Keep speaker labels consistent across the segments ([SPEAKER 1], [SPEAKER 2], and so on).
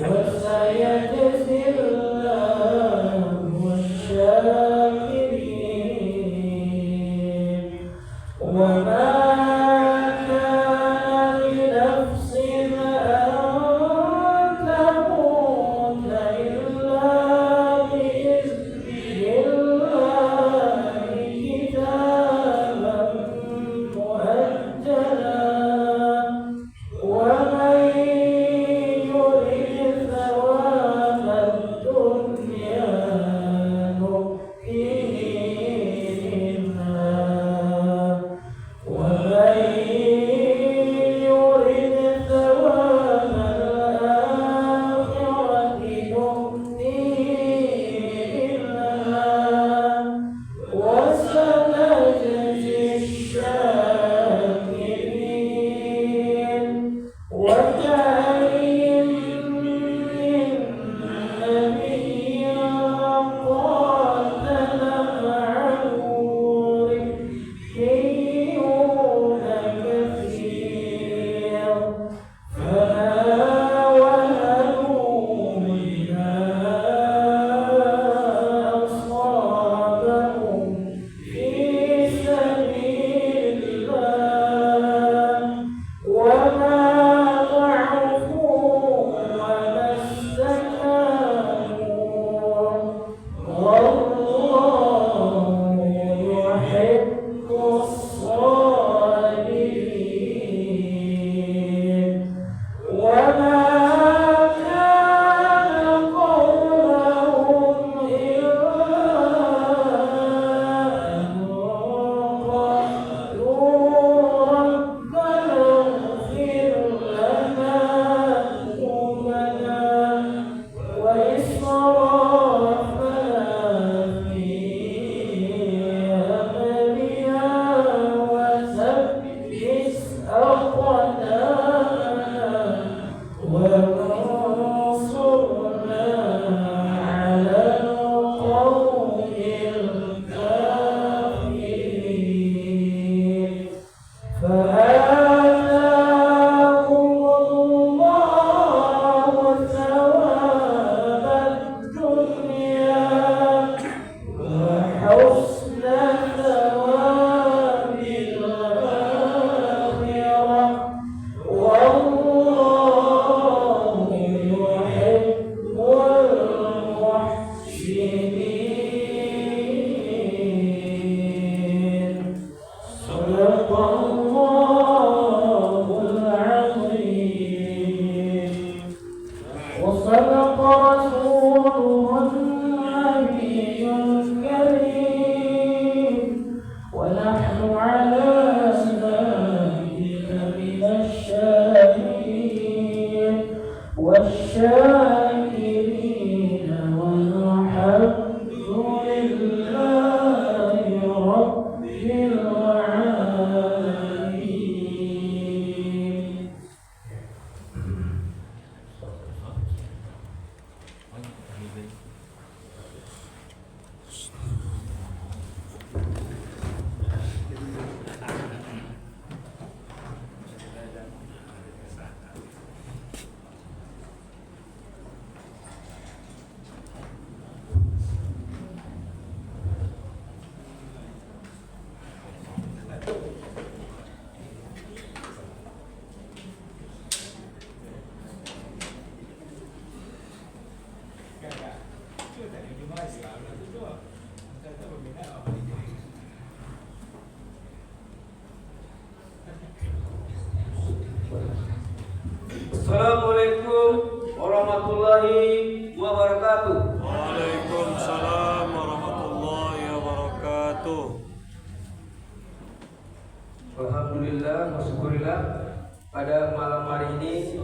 [SPEAKER 1] وسيجزي الله Assalamualaikum warahmatullahi wabarakatuh.
[SPEAKER 2] Waalaikumsalam warahmatullahi wabarakatuh.
[SPEAKER 1] Alhamdulillah, wasyukurillah. Pada malam hari ini,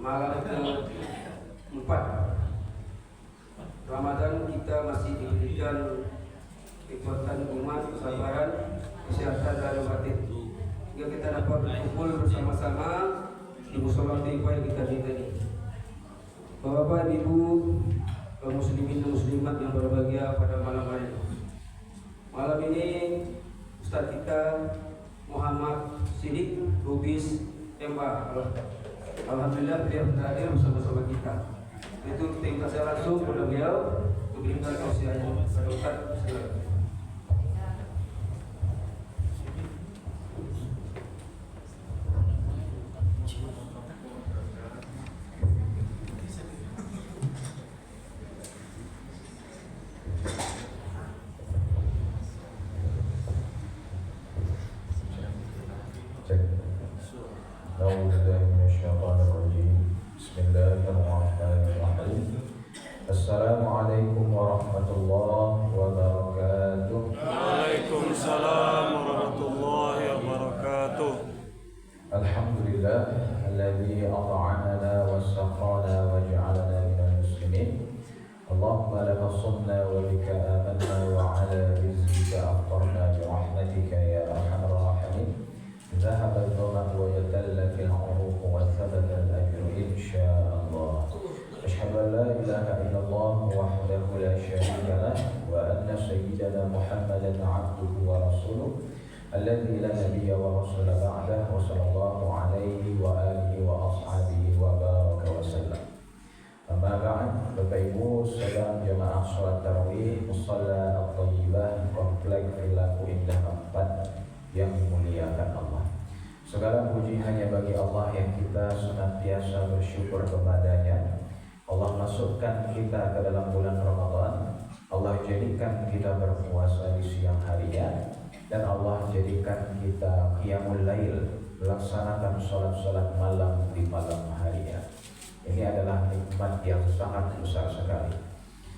[SPEAKER 1] malam ke-4 Ramadan, kita masih diberikan kekuatan iman, kesabaran, kesehatan dan batin, hingga kita dapat berkumpul bersama-sama di mushola yang kita cintai ini. Bapak, Ibu, kaum muslimin dan muslimat yang berbahagia pada malam hari ini. Malam ini Ustaz kita Muhammad Sidik Lubis Temba, alhamdulillah beliau hadir bersama-sama kita. Itu kita kasih langsung kepada beliau untuk berikan tausiahnya. Ustaz, silakan.
[SPEAKER 3] Assalamualaikum warahmatullahi wabarakatuh.
[SPEAKER 2] Waalaikumsalam warahmatullahi wabarakatuh.
[SPEAKER 3] Alhamdulillah alladzi at'amana wa saqana wa ja'alana minal muslimin. Allahumma laka sumna wa bika amanna wa ala rizqika aftarna bi rahmatika ya arhamar rahimin. Dhahaba al-dhama'u wa yatalla fil 'uruq wa thabata al-ajru insyaallah. Asyhadu an la ilaha illallah wahdahu la syarika lah wa anna sayyidana Muhammadan 'abduhu wa rasuluh alladzi la nabiyya wa rasula ba'dahu wa sallallahu alaihi wa alihi wa ashabihi wa baraka wa sallam. Amma ba'd, Bapak Ibu saudara jamaah salat tarawih Musalla At-Thayyibah Komplek Perilaku Indah 4 yang dimuliakan Allah. Segala puji hanya bagi Allah yang kita senantiasa bersyukur kepadanya. Allah masukkan kita ke dalam bulan Ramadan. Allah jadikan kita berpuasa di siang harinya, dan Allah jadikan kita qiyamul lail, melaksanakan sholat-sholat malam di malam harinya. Ini adalah nikmat yang sangat besar sekali.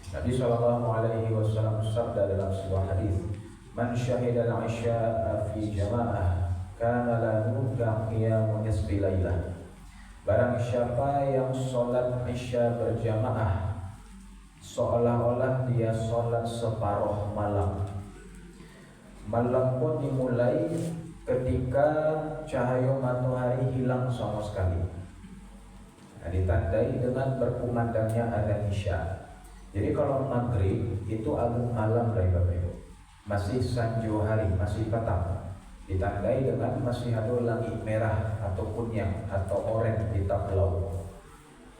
[SPEAKER 3] Nabi SAW bersabda dalam sebuah hadis, "Man syahidal isya'a fi jama'ah kana lahu qiyamu nisfi lailah." Barang siapa yang sholat isya berjamaah seolah-olah dia sholat separuh malam. Malam pun dimulai ketika cahaya matahari hilang sama sekali. Nah, ditandai dengan berkumandangnya adzan isya. Jadi kalau maghrib itu agak malam dari Bapak Ibu, masih sanjo hari, masih petang. Ditandai dengan masih ada langit merah atau kuning atau oranye di tablau.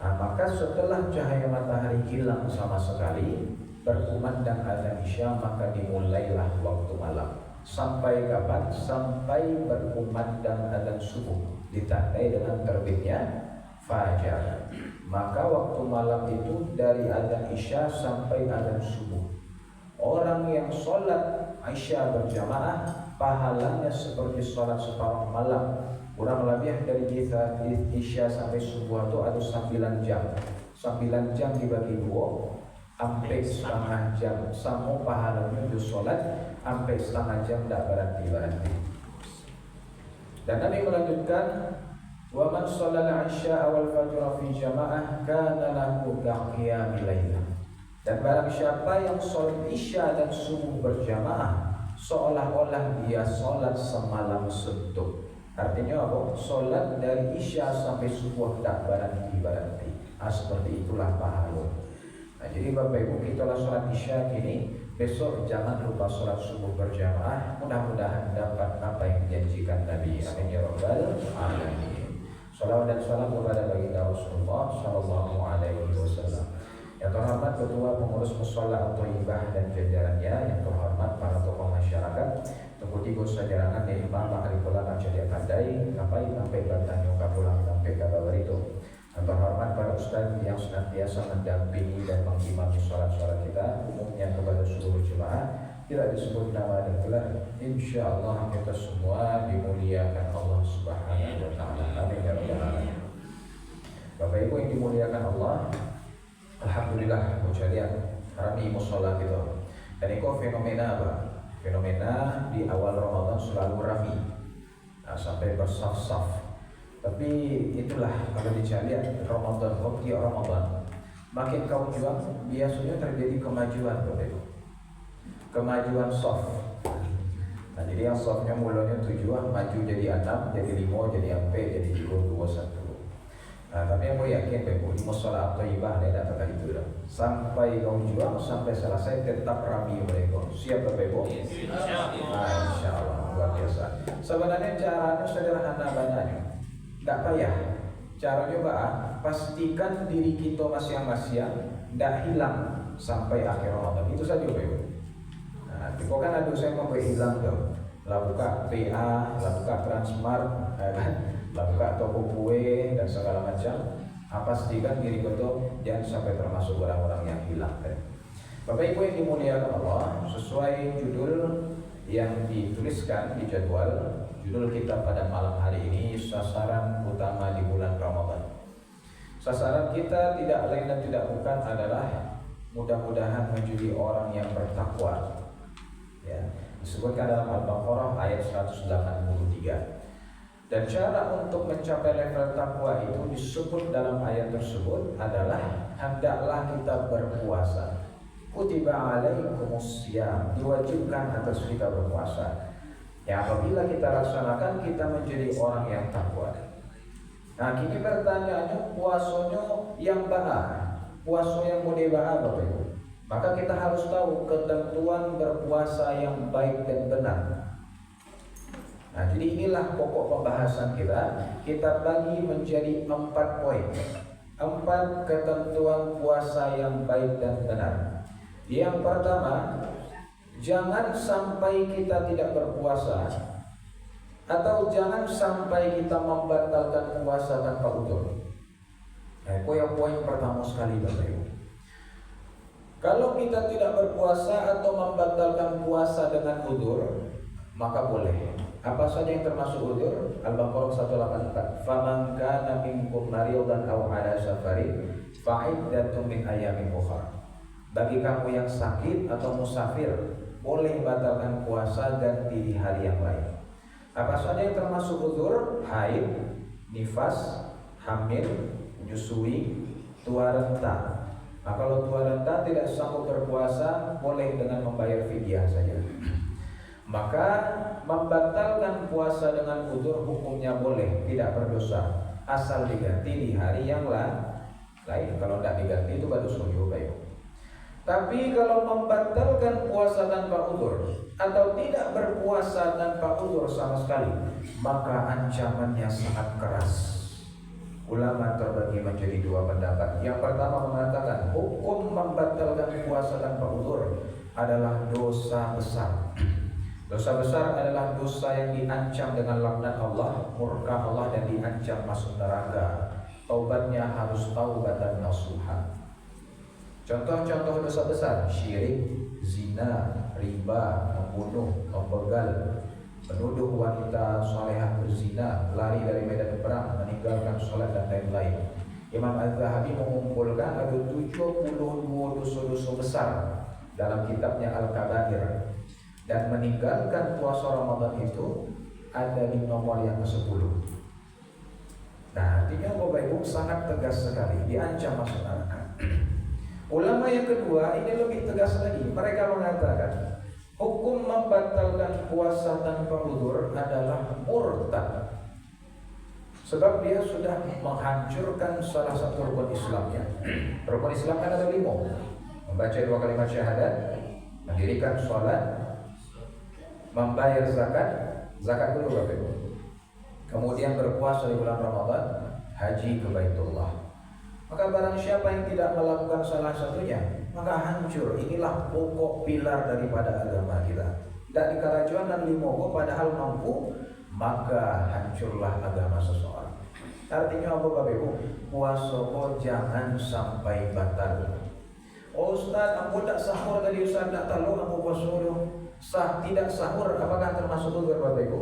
[SPEAKER 3] Nah, maka setelah cahaya matahari hilang sama sekali, berkumandang adzan isya, maka dimulailah waktu malam. Sampai kapan? Sampai berkumandang adzan subuh, ditandai dengan terbitnya fajar. Maka waktu malam itu dari adzan isya sampai adzan subuh. Orang yang sholat isya berjamaah pahalanya seperti sholat separuh malam. Kurang lebih dari isya sampai subuh itu ada 9 jam. 9 jam dibagi 2 sampai setengah jam. Sama pahalanya itu sholat sampai setengah jam tidak berhenti. Dan Nabi melanjutkan, "Wa man sholal isya wal fajr fi jamaah kana lahu qiyamul lail." Dan barang siapa yang sholat isya dan subuh berjamaah seolah-olah dia sholat semalam suntuk. Artinya apa? Sholat dari isya sampai subuh tak berhenti. Seperti itulah pahala. Nah, jadi Bapak Ibu, kita lah sholat isya kini, besok jangan lupa sholat subuh berjamaah. Mudah-mudahan dapat apa yang dijanjikan Nabi. Amin ya rabbal alamin. Salawat dan salam kepada baginda Rasulullah Sallallahu Alaihi Wasallam. Yang terhormat Ketua Pengurus Mushola At-Thayyibah dan jajarannya, yang terhormat para tokoh masyarakat, Deputi Gus Sajarangan dari Imam Makrifullah Macedia Pandai, Kapai sampai Bantanyo Kapulang sampai Kabawer itu. Yang terhormat para ustaz yang senantiasa mendampingi dan mengimami sholat-sholat kita, tidak disebut nama dan gelar, insya Allah kita semua dimuliakan Allah Subhanahu wa Ta'ala. Amin ya rabbal alamin. Bapak Ibu yang dimuliakan Allah, alhamdulillah mujalian rami musola gitu. Dan itu fenomena apa? Fenomena di awal Ramadan selalu rami, sampai bersaf-saf. Tapi itulah kalau dicari Ramadan, waktu Ramadan, makin kau juang biasanya terjadi kemajuan Bapak Ibu. Kemajuan soft. Nah, jadi yang softnya mulanya 7, maju jadi 6, jadi 5, jadi 4, jadi 2, 1. Nah, tapi yang mau yakin Bapak Ibu, di musola Thayyibah ada kata itu dah. Sampai kau juang sampai selesai tetap rami mereka. Siap Bapak Ibu? Nah, insya Allah luar biasa. Sebenarnya caranya sederhana banyaknya, tak payah. Caranya pastikan diri kita masing-masing tidak hilang sampai akhir Ramadan. Itu saja Bapak Ibu. Nah, kau kan ada saya mau hilang tuh. Lah buka PA, lah buka Transmart, lah buka toko kue dan segala macam. Pastikan diri kita jangan sampai termasuk orang-orang yang hilang. Bapak Ibu yang dimuliakan Allah, sesuai judul yang dituliskan di jadwal, judul kita pada malam hari ini, sasaran utama di bulan Ramadan. Sasaran kita tidak lain dan tidak bukan adalah mudah-mudahan menjadi orang yang bertakwa. Ya, disebutkan dalam Al-Baqarah ayat 183. Dan cara untuk mencapai level takwa itu disebut dalam ayat tersebut adalah hendaklah kita berpuasa. Kutiba alaikumusiyam, diwajibkan atas kita berpuasa. Ya, apabila kita laksanakan kita menjadi orang yang takwa. Nah, kini pertanyaannya, puasanya yang benar, puasa yang model Bapak Ibu. Maka kita harus tahu ketentuan berpuasa yang baik dan benar. Nah, jadi inilah pokok pembahasan kita. Kita bagi menjadi 4 poin. 4 ketentuan puasa yang baik dan benar. Yang pertama, jangan sampai kita tidak berpuasa, atau jangan sampai kita membatalkan puasa tanpa udzur. Nah, poin pertama sekali Bapak Ibu. Kalau kita tidak berpuasa atau membatalkan puasa dengan udzur, maka boleh. Apa saja yang termasuk udzur? Al-Baqarah 184. Faman kana minkum maridan aw ala safarin fa'iddatun min ayyamin ukhra. Bagi kamu yang sakit atau musafir, boleh batalkan puasa ganti di hari yang lain. Apa saja yang termasuk udzur? Haid, nifas, hamil, menyusui, tua renta. Nah, kalau tua renta tidak sanggup berpuasa, boleh dengan membayar fidyah saja. Maka membatalkan puasa dengan udzur hukumnya boleh, tidak berdosa, asal diganti di hari yang lain. Kalau tidak diganti itu baru sunnah baik. Tapi kalau membatalkan puasa tanpa udzur atau tidak berpuasa tanpa udzur sama sekali, maka ancamannya sangat keras. Ulama terbagi menjadi 2 pendapat. Yang pertama mengatakan hukum membatalkan puasa tanpa udzur adalah dosa besar. Dosa besar adalah dosa yang diancam dengan laknat Allah, murka Allah, dan diancam masuk neraka. Taubatnya harus taubatan nasuha. Contoh-contoh dosa besar: syirik, zina, riba, membunuh, membegal, menuduh wanita salehah berzina, lari dari medan perang, meninggalkan sholat dan lain-lain. Imam Az-Zahabi mengumpulkan ada 72 dosa-dosa besar dalam kitabnya Al-Kabair. Dan meninggalkan puasa Ramadan itu ada di nomor yang ke-10. Nah, artinya Bapak Ibu sangat tegas sekali, diancam masuk neraka. Ulama yang kedua ini lebih tegas lagi. Mereka mengatakan hukum membatalkan puasa tanpa udzur adalah murtad. Sebab dia sudah menghancurkan salah satu rukun Islamnya. Rukun Islam kan ada 5. Membaca 2 kalimat syahadat, mendirikan sholat, membayar zakat dulu Bapak Ibu. Kemudian berpuasa di bulan Ramadan, haji ke Baitullah. Maka barang siapa yang tidak melakukan salah satunya, maka hancur. Inilah pokok pilar daripada agama kita. Tidak dikarajuan 5 padahal mampu, maka hancurlah agama seseorang. Artinya apa Bapak Ibu? Puasa jangan sampai batal. Oh Ustaz, aku tak sahur tadi Ustaz, tak tahu aku puasa sah tidak sahur apakah termasuk uzur Bapak Ibu?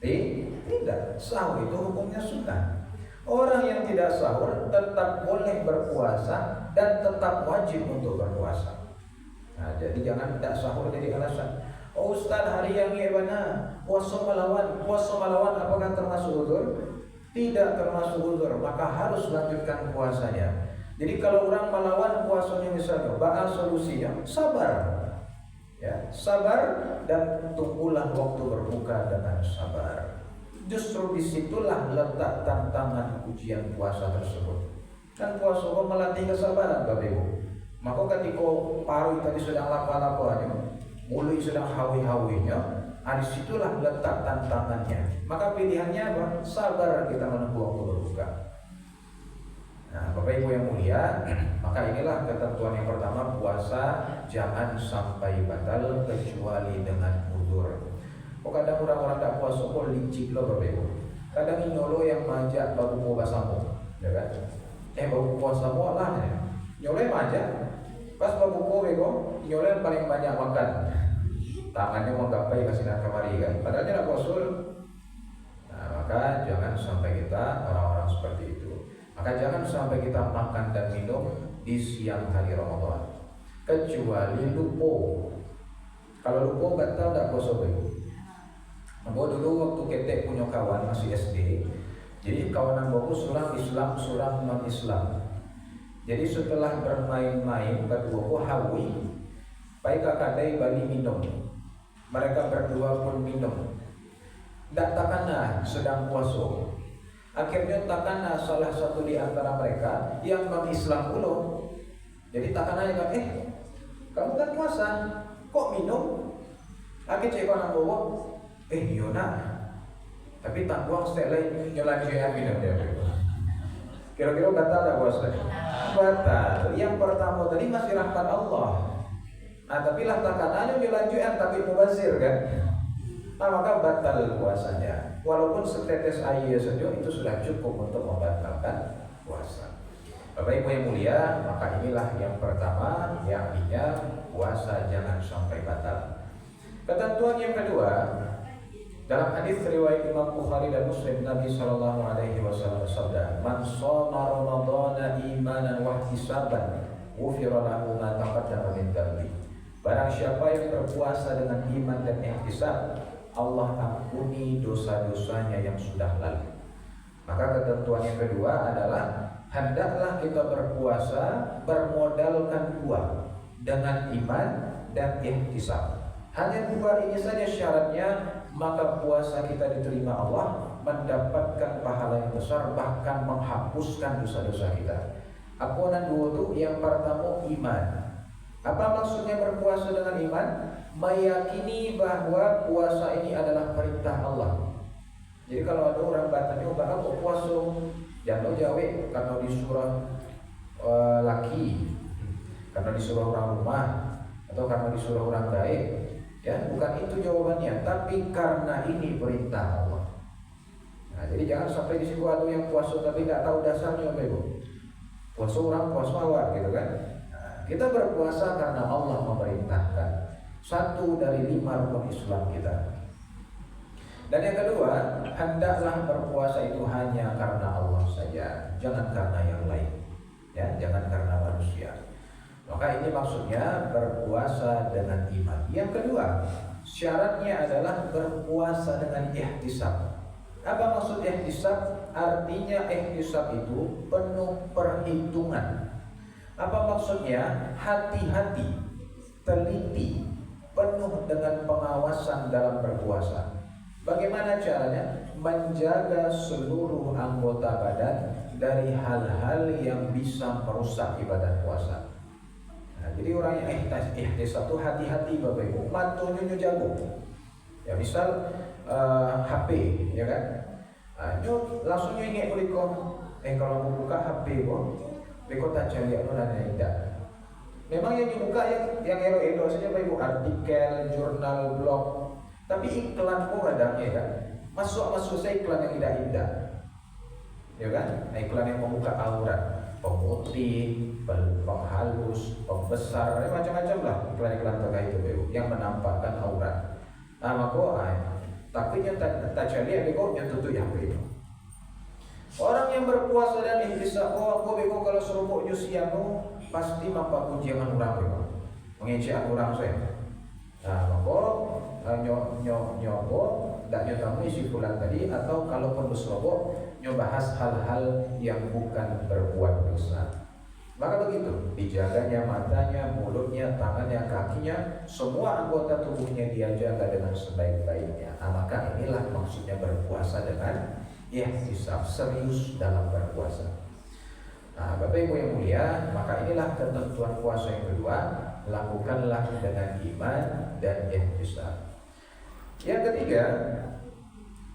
[SPEAKER 3] Tidak, sahur itu hukumnya sunnah. Orang yang tidak sahur tetap boleh berpuasa dan tetap wajib untuk berpuasa. Nah, jadi jangan tidak sahur jadi alasan. Oh Ustaz, hari yang mana puasa malawan apakah termasuk uzur? Tidak termasuk uzur, maka harus lanjutkan puasanya. Jadi kalau orang melawan puasanya misalnya, bahas solusinya sabar. Ya, sabar dan tunggulah waktu berbuka dengan sabar. Justru disitulah letak tantangan ujian puasa tersebut. Kan puasa kok melatih kesabaran Bapak Ibu. Maka ketika paru tadi sedang lapa-lapanya, mulut sedang hawi-hawinya, disitulah letak tantangannya. Maka pilihannya apa? Sabar kita menunggu waktu berbuka. Nah, Bapak Ibu yang mulia, maka inilah ketentuan yang pertama, puasa jangan sampai batal kecuali dengan uzur. Oh kadang orang-orang tak puasa kok licik loh Bapak Ibu. Kadang nyolo yang manja babu puasamu, ya kan? Babu puasamu lah ya. Nyolo yang manja, pas babu kowe kok nyolo yang paling banyak makan. Tangannya mau gapai kasih kamari kan. Padahal dia tak puasa. Nah, maka jangan sampai kita orang-orang seperti itu. Maka jangan sampai kita makan dan minum di siang hari Ramadan, kecuali lupa. Kalau lupa batal tak puasa Ibu. Aku dulu waktu ketek punya kawan masih SD. Jadi kawanan aku surang Islam, surang non Islam. Jadi setelah bermain-main berdua hawi, baik kakadai bali minum. Mereka berdua pun minum. Tak takana sedang puasa. Akhirnya takana salah satu di antara mereka yang non-Islam pula. Jadi takana kan, kamu kan puasa, kok minum? Akhirnya cek orang bawa, iya nak. Tapi tak buang setelah nyelanjutkan minum dia. Kira-kira batal tak puasa? Batal. Yang pertama tadi masih rahmat Allah. Nah tapi lah takananya nyelanjutkan tapi mubazir kan. Nah maka batal puasanya. Walaupun setetes air saja itu sudah cukup untuk membatalkan puasa. Bapak Ibu yang mulia, maka inilah yang pertama, yakni puasa jangan sampai batal. Ketentuan yang kedua, dalam hadis riwayat Imam Bukhari dan Muslim, Nabi Shallallahu Alaihi Wasallam bersabda, "Man shoma Ramadhana imanan wa ihtisaban, ghufira lahu ma taqaddama min dhanbi." Barang siapa yang berpuasa dengan iman dan ihtisab, Allah ampuni dosa-dosanya yang sudah lalu. Maka ketentuan yang kedua adalah hendaklah kita berpuasa bermodalkan dua, dengan iman dan ihtisab. Hanya dua ini saja syaratnya, maka puasa kita diterima Allah, mendapatkan pahala yang besar, bahkan menghapuskan dosa-dosa kita. Apa dua itu? Yang pertama iman. Apa maksudnya berpuasa dengan iman? Meyakini bahwa puasa ini adalah perintah Allah. Jadi kalau ada orang bertanya, "Bapak kok puasa?" Jangan jawab karena disuruh laki, karena disuruh orang rumah, atau karena disuruh orang baik. Ya, bukan itu jawabannya, tapi karena ini perintah Allah. Nah, jadi jangan sampai di situ ada yang puasa tapi tidak tahu dasarnya, Bapak Ibu. Puasa orang puasa awal gitu kan. Kita berpuasa karena Allah memerintahkan. Satu dari 5 rukun Islam kita. Dan yang kedua, hendaklah berpuasa itu hanya karena Allah saja, jangan karena yang lain. Ya, jangan karena manusia. Maka ini maksudnya berpuasa dengan iman. Yang kedua, syaratnya adalah berpuasa dengan ihtisab. Apa maksud ihtisab? Artinya ihtisab itu penuh perhitungan. Apa maksudnya? Hati-hati, teliti, penuh dengan pengawasan dalam berpuasa. Bagaimana caranya? Menjaga seluruh anggota badan dari hal-hal yang bisa merusak ibadah puasa. Nah, jadi orang yang ihtisab itu hati-hati Bapak Ibu, mantunya jago. Ya misal HP, ya kan? Langsung ingat kuliko, kalau mau buka HP kok, kuliko tak cari apa nanya tidak. Memang yang dibuka yang elo-elo saja Bapak Ibu, artikel, jurnal, blog. Tapi iklan pun adanya kan. Masuk saya iklan yang indah-indah. Ya kan? Iklan yang membuka aurat, pemutih, penghalus, pembesar, macam-macam lah iklan-iklan terkait itu yang menampakkan aurat. Maka takutnya tajali bego yang tutup yang bego. Orang yang berpuasa dan ihtisab, aku bego kalau serupuk jusianu pasti mampak ujian orang bego, mengejek orang saya. Maka nyobo tak nyotamu isi bulan tadi, atau kalau pun berserobok nyobahas hal-hal yang bukan berbuat dosa. Maka begitu, dijaganya matanya, mulutnya, tangannya, kakinya, semua anggota tubuhnya dia jaga dengan sebaik-baiknya. Maka inilah maksudnya berpuasa dengan ihtisab, serius dalam berpuasa. Bapak Ibu yang mulia, maka inilah ketentuan puasa yang kedua, lakukanlah dengan iman dan ihtisab. Yang ketiga,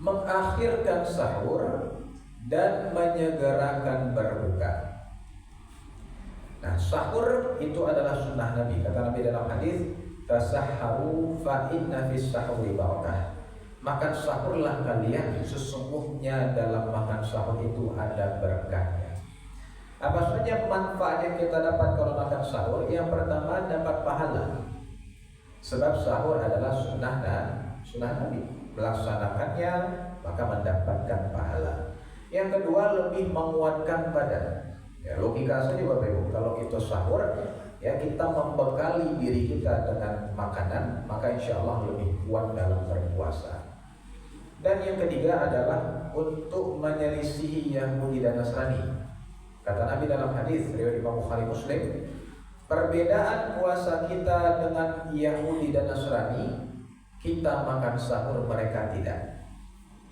[SPEAKER 3] mengakhirkan sahur dan menyegerakan berbuka. Sahur itu adalah sunnah Nabi. Kata Nabi dalam hadis, tasahharu fa inna fis sahuri barakah. Makan sahurlah kalian, sesungguhnya dalam makan sahur itu ada berkahnya. Apa saja manfaat yang kita dapat kalau makan sahur? Yang pertama, dapat pahala. Sebab sahur adalah sunnah Nabi. Melaksanakannya maka mendapatkan pahala. Yang kedua, lebih menguatkan badan. Logika saja Bapak Ibu, kalau kita sahur, kita membekali diri kita dengan makanan, maka insya Allah lebih kuat dalam berpuasa. Dan yang ketiga adalah untuk menyelisihi Yahudi dan Nasrani. Kata Nabi dalam hadis riwayat Imam Bukhari Muslim, perbedaan puasa kita dengan Yahudi dan Nasrani, kita makan sahur, mereka tidak.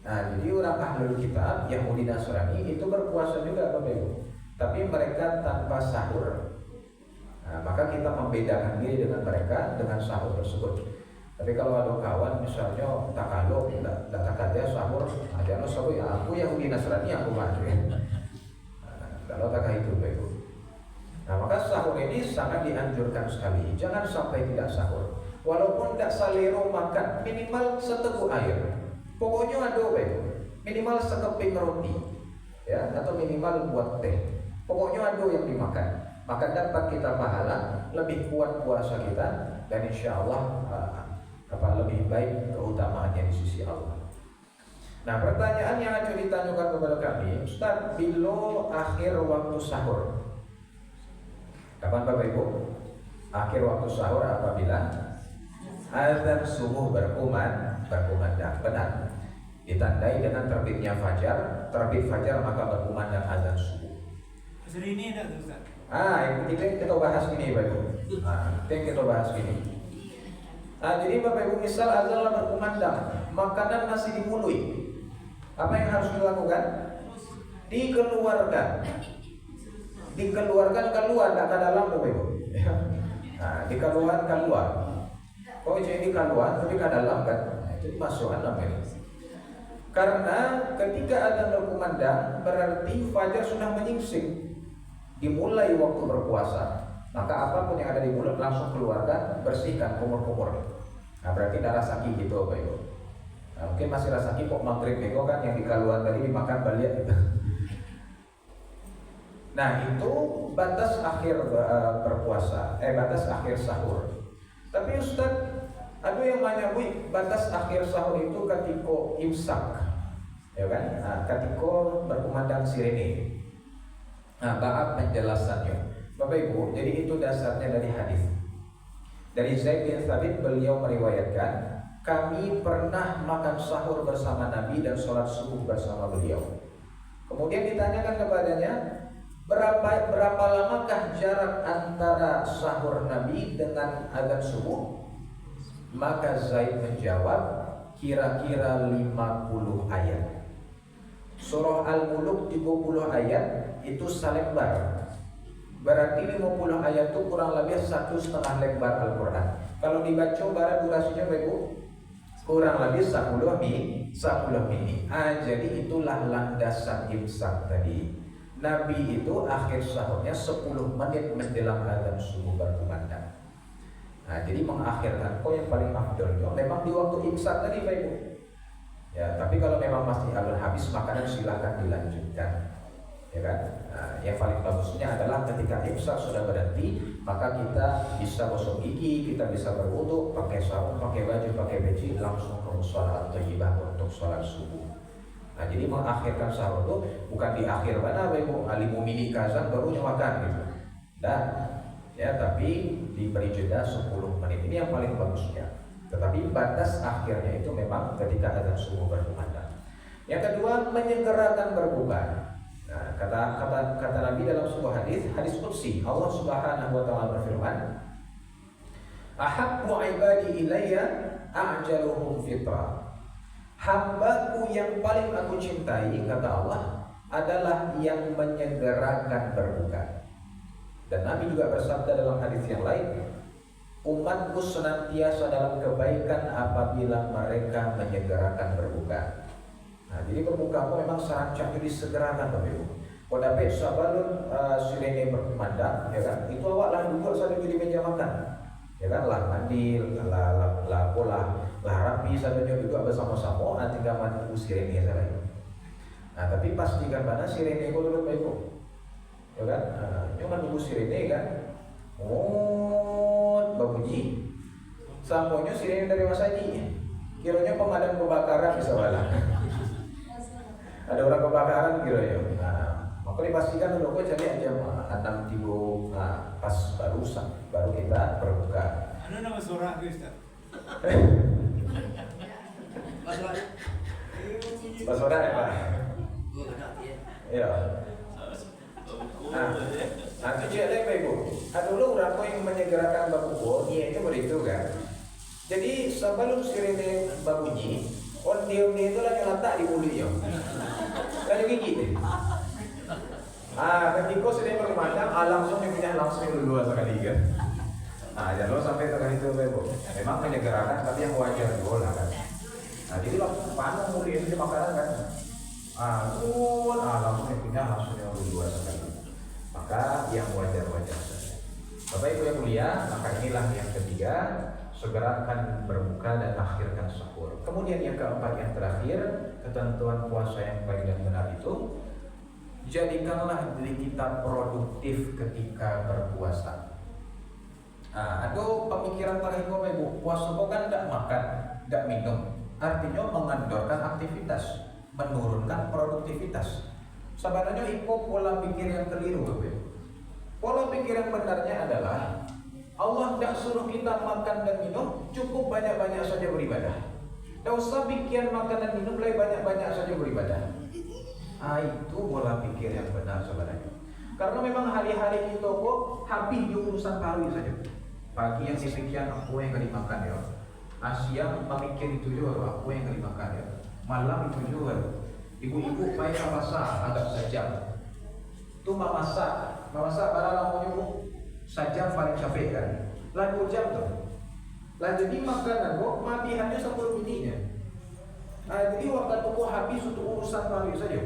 [SPEAKER 3] Jadi orang ahlul kitab, Yahudi dan Nasrani itu berpuasa juga Bapak Ibu, tapi mereka tanpa sahur. Maka kita membedakan diri dengan mereka dengan sahur tersebut. Tapi kalau ada kawan misalnya takalo, tak dia sahur, aja sahur ya aku Yahudi Nasrani aku maju. Kalau tak itu Bapak. Maka sahur ini sangat dianjurkan sekali. Jangan sampai tidak sahur. Walaupun tidak salero makan, minimal seteguk air. Pokoknya ada Bapak. Minimal sekeping roti, atau minimal buat teh. Pokoknya ada yang dimakan, maka dapat kita pahala, lebih kuat puasa kita, dan insya Allah lebih baik keutamaannya di sisi Allah. Pertanyaan yang akan ditanyakan kepada kami, Ustaz, bila akhir waktu sahur? Kapan Bapak Ibu? Akhir waktu sahur apabila azan subuh berkumandang, benar. Ditandai dengan terbitnya fajar, terbit fajar maka berkumandang azan subuh.
[SPEAKER 4] Hari ini ada Ustaz.
[SPEAKER 3] Yang ketiga kita bahas ini Bapak Ibu. Kita bahas ini. Jadi Bapak Ibu, misal azan berkumandang, makanan masih di mulut. Apa yang harus dilakukan? Dikeluarkan keluar, tidak ke dalam Bapak Ibu. Dikeluarkan keluar. Jadi keluar tapi ke dalam kan? Itu masuk dalam ini. Karena ketika azan berkumandang berarti fajar sudah menyingsing. Dimulai waktu berpuasa, maka apapun yang ada di mulut langsung keluarkan, bersihkan kumur-kumur. Berarti darah sakit gitu Bapak Ibu. Mungkin masih rasa sakit kok maghrib bego kan yang dikeluar tadi dimakan balik gitu. Itu batas akhir berpuasa, batas akhir sahur. Tapi Ustaz, ada yang nanya, batas akhir sahur itu ketika imsak, ketika berkumandang sirene. Bab penjelasannya Bapak Ibu, jadi itu dasarnya dari hadis. Dari Zaid bin Thabit, beliau meriwayatkan, kami pernah makan sahur bersama Nabi dan sholat subuh bersama beliau. Kemudian ditanyakan kepadanya, berapa lamakah jarak antara sahur Nabi dengan azan subuh? Maka Zaid menjawab, kira-kira 50 ayat. Surah Al-Muluk 30 ayat itu salembar. Berarti 50 ayat itu kurang lebih 1,5 lembar Al-Quran. Kalau dibaca barat durasinya Bapak, kurang lebih 10 menit. Jadi itulah landasan imsak tadi. Nabi itu akhir sahurnya 10 menit menjelang azan subuh berkumandang. Jadi mengakhirkan yang paling afdolnya memang di waktu imsak tadi Bapak Ibu. Tapi kalau memang masih habis makanan silahkan dilanjutkan. ya kan? Nah, yang paling bagusnya adalah ketika imsak sudah berhenti, maka kita bisa gosok gigi, kita bisa berwudu, pakai sarung, pakai baju, pakai peci, langsung ke musola atau ibah untuk sholat subuh. Nah, jadi mengakhirkan sahur itu bukan di akhir mana Ibu alimu mini kazan baru makan gitu. Dan ya, tapi diberi jeda 10 menit. Ini yang paling bagusnya. Tetapi batas akhirnya itu memang ketika azan subuh berkumandang. Yang kedua, menyegerakan berbuka. Nah, kata Nabi dalam sebuah hadis qudsi, Allah Subhanahu wa taala berfirman, "Ahabbu ibadi ilayya a'jaluhum fitrah." Hambaku yang paling aku cintai, kata Allah, adalah yang menyegerakan berbuka. Dan Nabi juga bersabda dalam hadis yang lain, umatku senantiasa dalam kebaikan apabila mereka menyegerakan berbuka. Nah, jadi berbuka aku memang serancang disegerakan, Bapak Ibu. Pada pesta balon sirene berkumandang, ya kan? Itu awaklah duduk sambil di meja makan, ya kan? Lah mandi, lah pola, lah rapi sambil duduk bersama-sama. Nanti gak mandi sirene saya. Nah, tapi pastikan mana sirene itu dulu, Bapak Ibu, ya kan? Jangan nunggu sirene kan? Berbunyi. Samponya sirene dari Mas Haji. Kiranya pemadam kebakaran bisa bala. Ada orang kebakaran kira ya. Nah, maka dipastikan dulu kok cari aja 6 tibo pas baru kita berbuka.
[SPEAKER 4] Ano nama suara aku Ustaz?
[SPEAKER 3] Pas sore ya Pak. Iya. Nah, itu ada Pak Ibu. Dulu orang yang menyegerakan baku dia itu begitu kan. Jadi sebelum sirene berbunyi, onde-onde itu lagi letak di mulut ya. Lagi gigit. Ketika sirene berkumandang, langsung punya langsung dulu sekali kan. Jangan sampai tengah itu Pak Ibu. Memang menyegerakan tapi yang wajar juga kan. Nah, jadi langsung panas mulut itu makanan kan. Langsung punya langsung yang dua sekali. Maka yang wajar-wajar saja. Bapak Ibu yang mulia, maka inilah yang ketiga, segerakan berbuka dan akhirkan sahur. Kemudian yang keempat, yang terakhir, ketentuan puasa yang baik dan benar itu, jadikanlah diri kita produktif ketika berpuasa. Ada pemikiran terakhir Bapak Ibu, puasa kok kan tidak makan, tidak minum, artinya mengendorkan aktivitas, menurunkan produktivitas. Sebenarnya itu pola pikir yang keliru, Bapak Ibu. Pola pikir yang benarnya adalah Allah tidak suruh kita makan dan minum, cukup banyak-banyak saja beribadah. Tidak usah bikin makan dan minum, lebih banyak-banyak saja beribadah. Itu pola pikir yang benar sebenarnya. Karena memang hari-hari kita kok habis di urusan paru saja. Pagi yang demikian aku yang gak dimakan ya. Siang memikir itu juga aku yang gak dimakan ya. Malam itu juga. Ibu-ibu payah masak agak sejam. Itu memasak barang lampunya sejam paling capek kan. Lalu jam tuh. Jadi makanan kok mati hanya 10 menitnya. Jadi waktu itu habis untuk urusan paru saja.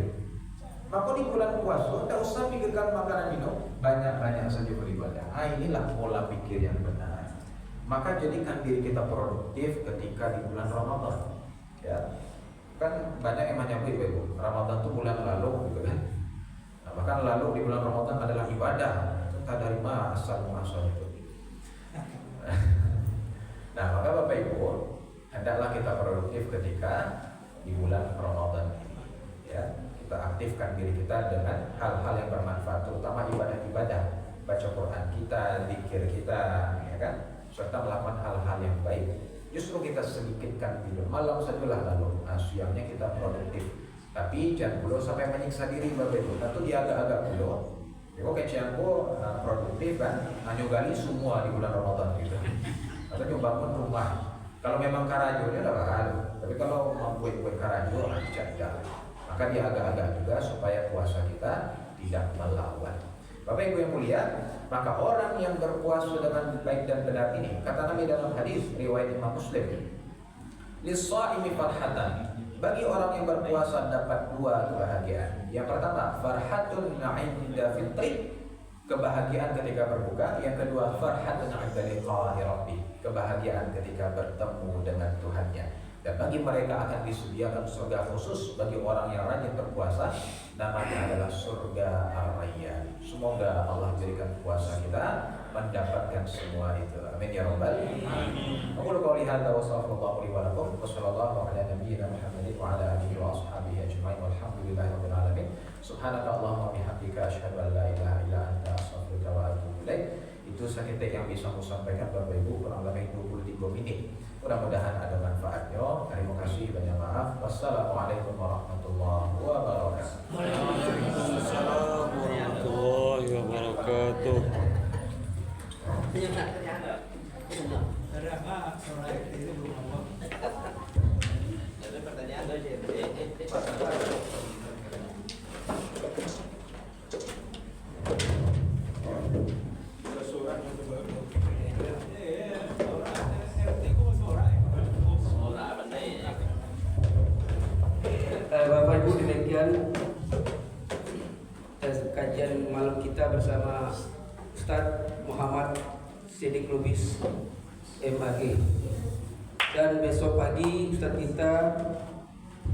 [SPEAKER 3] Maka di bulan puasa tidak usah pikirkan makanan minum, banyak-banyak saja beribadah. Inilah pola pikir yang benar. Maka jadikan diri kita produktif ketika di bulan Ramadan. Ya. Kan banyak yang menyebut Ibu, Ramadan itu bulan lalu gitu kan. Bahkan lalu di bulan Ramadan adalah ibadah. Entah dari mana asal-muasalnya itu. Nah, maka Bapak Ibu, hendaklah kita produktif ketika di bulan Ramadan ini. Ya, kita aktifkan diri kita dengan hal-hal yang bermanfaat, terutama ibadah-ibadah, baca Quran kita, zikir kita, ya kan, serta melakukan hal-hal yang baik. Justru kita sedikitkan tidur malam sajalah lalu, siangnya kita produktif. Tapi jangan pula sampai menyiksa diri Bapak Ibu. Tentu dia agak-agak pula. Kok kecianku produktif kan, gali semua di bulan Ramadan gitu. Atau coba bangun rumah. Kalau memang karajonya udah lalu. Tapi kalau mau buat karajo, tidak. Maka dia agak-agak juga supaya puasa kita tidak melawan. Bapak Ibu yang mulia, maka orang yang berpuasa dengan baik dan benar ini, kata Nabi dalam hadis riwayat Imam Muslim, lis-shaimi farhatan. Bagi orang yang berpuasa dapat 2 kebahagiaan. Yang pertama, farhatun 'inda fitri, kebahagiaan ketika berbuka. Yang kedua, farhatun 'inda liqa'i rabbih, kebahagiaan ketika bertemu dengan Tuhannya. Dan bagi mereka akan disediakan surga khusus bagi orang yang rajin berpuasa, namanya adalah surga Ar-Rayyan. Semoga Allah berikan puasa kita mendapatkan semua itu. Amin ya rabbal alamin. Aku qouli hadza wa sallallahu alaihi wa sallam wa sallallahu ala nabiyyina Muhammadin wa ala alihi wa ashabihi ajma'in walhamdulillahi rabbil alamin. Subhanaka Allahumma bihamdika asyhadu an la ilaha illa anta astaghfiruka wa atubu ilaik. Itu sekitar yang bisa saya sampaikan Bapak Ibu, kurang lebih 23 menit. Mudah-mudahan ada manfaatnya. Terima kasih, banyak maaf. Wassalamualaikum warahmatullahi wabarakatuh.
[SPEAKER 2] Waalaikumsalam warahmatullahi wabarakatuh.
[SPEAKER 4] Ada apa? Soalnya itu belum apa.
[SPEAKER 5] Ada pertanyaan aja.
[SPEAKER 1] Bapak Ibu, demikian kajian malam kita bersama Ustadz Muhammad Siddiq Lubis MAG. Dan besok pagi Ustadz kita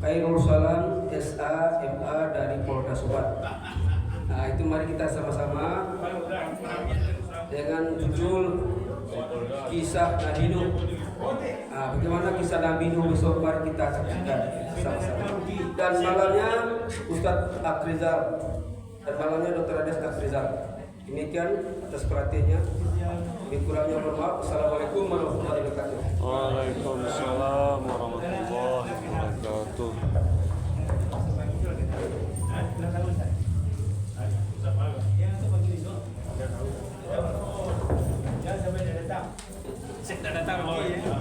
[SPEAKER 1] Khairul Salam SA MA dari Polda Subang. Nah, itu mari kita sama-sama dengan judul kisah Nabi Nuh. Nah, bagaimana kisah Nabi Nuh besok mari kita saksikan sama-sama. Dan malamnya Ustadz Akrizal dan malamnya Dr. Ades Akrizal. Demikian atas perhatiannya. Lebih kurangnya mohon maaf. Assalamualaikum warahmatullahi wabarakatuh.
[SPEAKER 2] Waalaikumsalam warahmatullahi wabarakatuh.
[SPEAKER 4] Saya tak datang lagi ya.